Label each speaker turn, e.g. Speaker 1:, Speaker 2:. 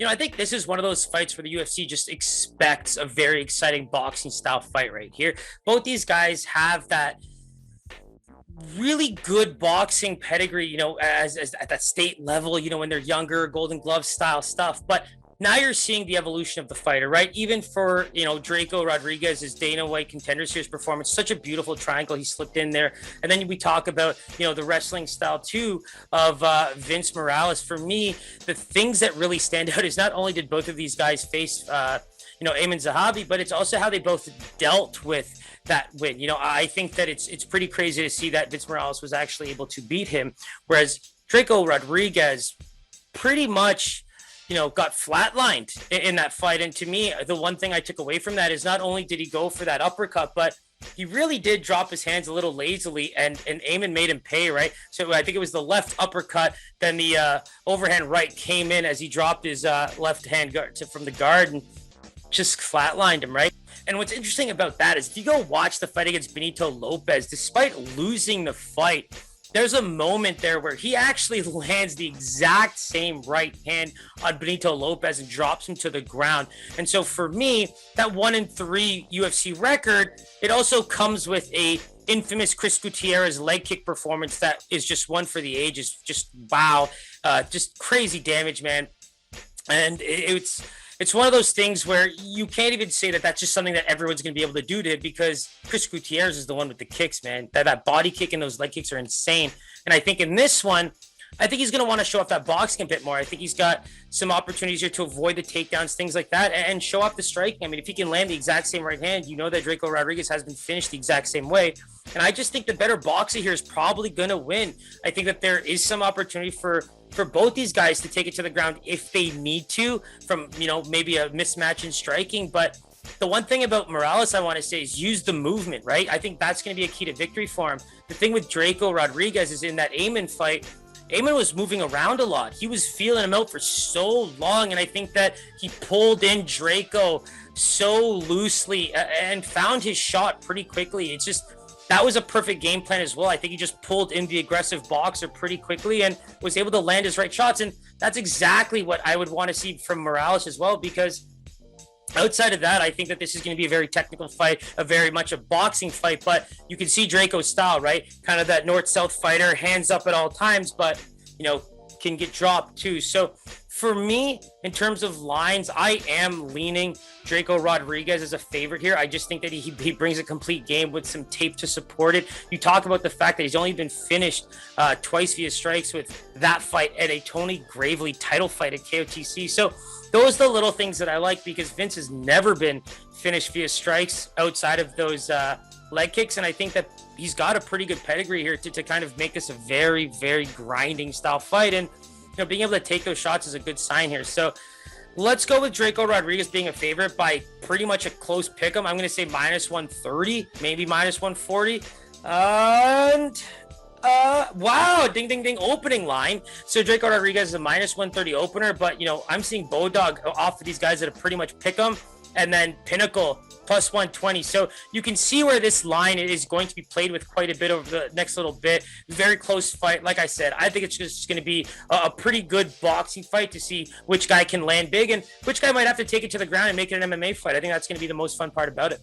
Speaker 1: I think this is one of those fights where the UFC just expects a very exciting boxing style fight right here. Both these guys have that really good boxing pedigree, as at that state level, when they're younger, Golden Glove style stuff. But now you're seeing the evolution of the fighter, right? Even for, Drako Rodriguez's Dana White Contender Series performance, such a beautiful triangle he slipped in there. And then we talk about, the wrestling style too of Vince Morales. For me, the things that really stand out is not only did both of these guys face, Ayman Zahabi, but it's also how they both dealt with that win. I think that it's pretty crazy to see that Vince Morales was actually able to beat him, whereas Drako Rodriguez pretty much, got flatlined in that fight. And to me, the one thing I took away from that is not only did he go for that uppercut, but he really did drop his hands a little lazily, and Ayman made him pay, right? So I think it was the left uppercut, then the overhand right came in as he dropped his left hand guard from the guard and just flatlined him, right? And what's interesting about that is if you go watch the fight against Benito Lopez, despite losing the fight, there's a moment there where he actually lands the exact same right hand on Benito Lopez and drops him to the ground. And so for me, that 1-3 UFC record, it also comes with a infamous Chris Gutierrez leg kick performance that is just one for the ages. Just wow, just crazy damage, man. And it's one of those things where you can't even say that that's just something that everyone's going to be able to do to it, because Chris Gutierrez is the one with the kicks, man. That body kick and those leg kicks are insane. And I think in this one, I think he's going to want to show off that boxing a bit more. I think he's got some opportunities here to avoid the takedowns, things like that, and show off the striking. I mean, if he can land the exact same right hand, that Drako Rodriguez has been finished the exact same way. And I just think the better boxer here is probably going to win. I think that there is some opportunity for both these guys to take it to the ground if they need to, from, maybe a mismatch in striking. But the one thing about Morales I want to say is use the movement, right? I think that's going to be a key to victory for him. The thing with Drako Rodriguez is in that Ayman fight, Ayman was moving around a lot. He was feeling him out for so long, and I think that he pulled in Drako so loosely and found his shot pretty quickly. It's just, that was a perfect game plan as well. I think he just pulled in the aggressive boxer pretty quickly and was able to land his right shots. And that's exactly what I would want to see from Morales as well, because outside of that, I think that this is going to be a very technical fight, a very much a boxing fight. But you can see Draco's style, right? Kind of that north-south fighter, hands up at all times, but, can get dropped too. So for me, in terms of lines, I am leaning Drako Rodriguez as a favorite here. I just think that he brings a complete game with some tape to support it. You talk about the fact that he's only been finished twice via strikes, with that fight and a Tony Gravely title fight at KOTC. So those are the little things that I like, because Vince has never been finished via strikes outside of those leg kicks. And I think that he's got a pretty good pedigree here to kind of make this a very, very grinding style fight. And, being able to take those shots is a good sign here. So let's go with Drako Rodriguez being a favorite by pretty much a close pick 'em. I'm going to say minus 130, maybe minus 140. And wow, ding, ding, ding, opening line. So Drako Rodriguez is a minus 130 opener, but, I'm seeing Bodog off of these guys that have pretty much pick 'em, and then Pinnacle plus 120. So you can see where this line is going to be played with quite a bit over the next little bit. Very close fight. Like I said, I think it's just going to be a pretty good boxing fight to see which guy can land big and which guy might have to take it to the ground and make it an MMA fight. I think that's going to be the most fun part about it.